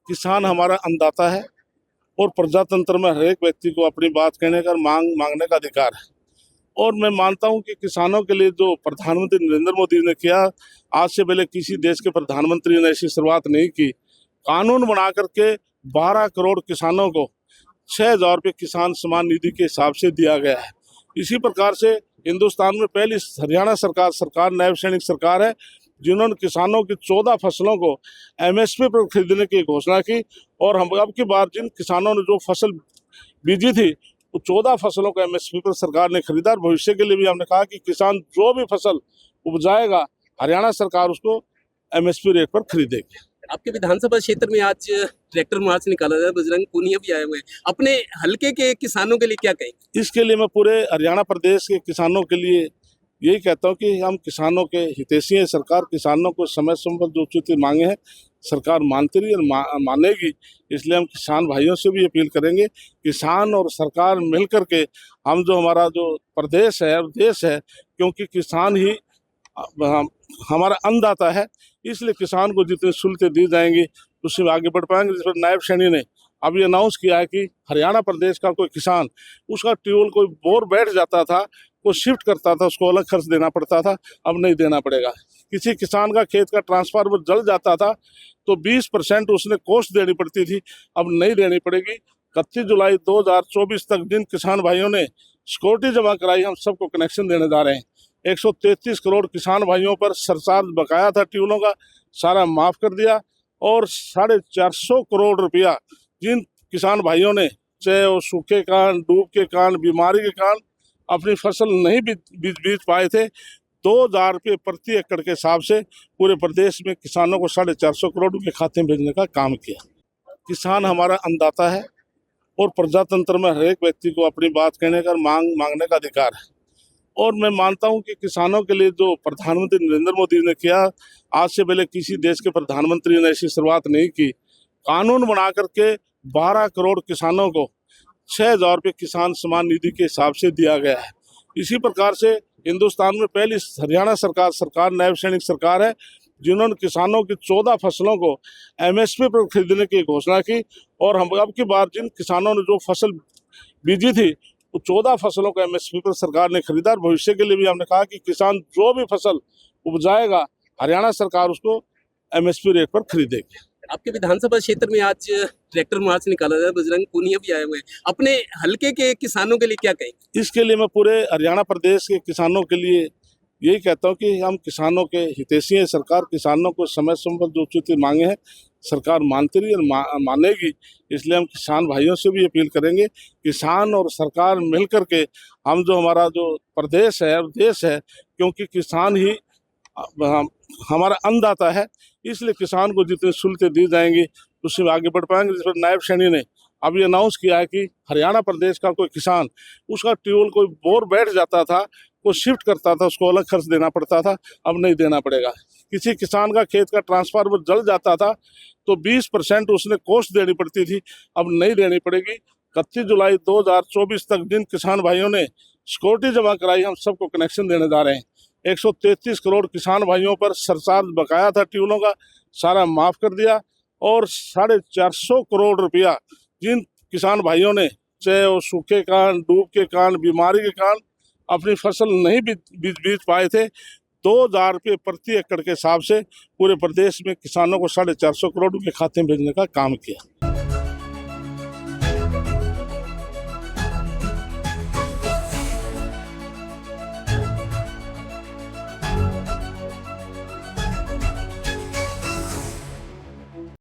किसान हमारा अन्नदाता है और प्रजातंत्र में हर एक व्यक्ति को अपनी बात कहने का मांगने का अधिकार है। और मैं मानता हूं कि किसानों के लिए जो प्रधानमंत्री नरेंद्र मोदी ने किया, आज से पहले किसी देश के प्रधानमंत्री ने ऐसी शुरुआत नहीं की। कानून बना करके 12 करोड़ किसानों को 6,000 रुपये किसान सम्मान निधि के हिसाब से दिया गया है। इसी प्रकार से हिंदुस्तान में पहली हरियाणा सरकार नायब सैनिक सरकार है जिन्होंने किसानों की 14 फसलों को MSP पर खरीदने की घोषणा की। और हम अब की बार जिन किसानों ने जो फसल बीजी थी वो 14 फसलों को MSP पर सरकार ने खरीदा। और भविष्य के लिए भी हमने कहा कि किसान जो भी फसल उपजाएगा हरियाणा सरकार उसको MSP रेट पर खरीदेगी। आपके विधानसभा क्षेत्र में आज ट्रैक्टर मार्च निकाला जाए, बजरंग पूनिया भी आए हुए हैं। अपने हलके के किसानों के लिए क्या कहें? इसके लिए मैं पूरे हरियाणा प्रदेश के किसानों के लिए यही कहता हूं कि हम किसानों के हितैषी हैं। सरकार किसानों को समय पर जो उचित मांगे हैं सरकार मानती रही और मानेगी। इसलिए हम किसान भाइयों से भी अपील करेंगे, किसान और सरकार मिल करके हम जो हमारा जो प्रदेश है और देश है, क्योंकि किसान ही हमारा अन्नदाता है, इसलिए किसान को जितनी सहूलतें दी जाएंगी उससे आगे बढ़ पाएंगे। जिस पर नायब सैनी ने अभी अनाउंस किया है कि हरियाणा प्रदेश का कोई किसान उसका ट्यूबवेल कोई बोर बैठ जाता था, कोई शिफ्ट करता था, उसको अलग खर्च देना पड़ता था, अब नहीं देना पड़ेगा। किसी किसान का खेत का ट्रांसफार्मर जल जाता था तो 20% उसने कॉस्ट देनी पड़ती थी, अब नहीं देनी पड़ेगी। 31 जुलाई 2024 तक जिन किसान भाइयों ने सिक्योरिटी जमा कराई हम सबको कनेक्शन देने जा रहे हैं। 133 करोड़ किसान भाइयों पर सरचार्ज बकाया था ट्यूबवेलों का, सारा माफ़ कर दिया। और 450 करोड़ रुपया जिन किसान भाइयों ने चाहे वो सूखे कारण, डूब के कारण, बीमारी के कारण अपनी फसल नहीं बीज पाए थे, 2,000 रुपये प्रति एकड़ के हिसाब से पूरे प्रदेश में किसानों को 450 करोड़ रुपये खाते में भेजने का काम किया। किसान हमारा अन्नदाता है और प्रजातंत्र में हर एक व्यक्ति को अपनी बात कहने का मांगने का अधिकार है। और मैं मानता हूं कि किसानों के लिए जो प्रधानमंत्री नरेंद्र मोदी ने किया, आज से पहले किसी देश के प्रधानमंत्री ने ऐसी शुरुआत नहीं की। कानून बना करके 12 करोड़ किसानों को 6,000 रुपये किसान सम्मान निधि के हिसाब से दिया गया है। इसी प्रकार से हिंदुस्तान में पहली हरियाणा सरकार नायब सैनिक सरकार है जिन्होंने किसानों की 14 फसलों को MSP पर खरीदने की घोषणा की। और हम अब की बार जिन किसानों ने जो फसल बीजी थी वो 14 फसलों को MSP पर सरकार ने खरीदा। और भविष्य के लिए भी हमने कहा कि किसान जो भी फसल उपजाएगा हरियाणा सरकार उसको MSP रेट पर खरीदेगी। आपके विधानसभा क्षेत्र में आज ट्रैक्टर मार्च निकाला जाए, बजरंग पूनिया भी आए हुए हैं। अपने हलके के किसानों के लिए क्या कहें? इसके लिए मैं पूरे हरियाणा प्रदेश के किसानों के लिए यही कहता हूं कि हम किसानों के हितैषी हैं। सरकार किसानों को समय पर जो उचित मांगे हैं सरकार मानती रही और मानेगी। इसलिए हम किसान भाइयों से भी अपील करेंगे, किसान और सरकार मिल करके हम जो हमारा जो प्रदेश है और देश है, क्योंकि किसान ही हमारा अन्नदाता है, इसलिए किसान को जितनी सहूलतें दी जाएंगी उससे आगे बढ़ पाएंगे। जिस पर नायब सैनी ने अभी अनाउंस किया है कि हरियाणा प्रदेश का कोई किसान उसका ट्यूबवेल कोई बोर बैठ जाता था, कोई शिफ्ट करता था, उसको अलग खर्च देना पड़ता था, अब नहीं देना पड़ेगा। किसी किसान का खेत का ट्रांसफार्मर जल जाता था तो 20% उसने कॉस्ट देनी पड़ती थी, अब नहीं देनी पड़ेगी। 31 जुलाई 2024 तक जिन किसान भाइयों ने सिक्योरिटी जमा कराई हम सबको कनेक्शन देने जा रहे हैं। 133 करोड़ किसान भाइयों पर सरचार्ज बकाया था ट्यूबवेलों का, सारा माफ़ कर दिया। और 450 करोड़ रुपया जिन किसान भाइयों ने चाहे वो सूखे कारण, डूब के कारण, बीमारी के कारण अपनी फसल नहीं बीज पाए थे, 2,000 रुपये प्रति एकड़ के हिसाब से पूरे प्रदेश में किसानों को 450 करोड़ रुपये खाते में भेजने का काम किया।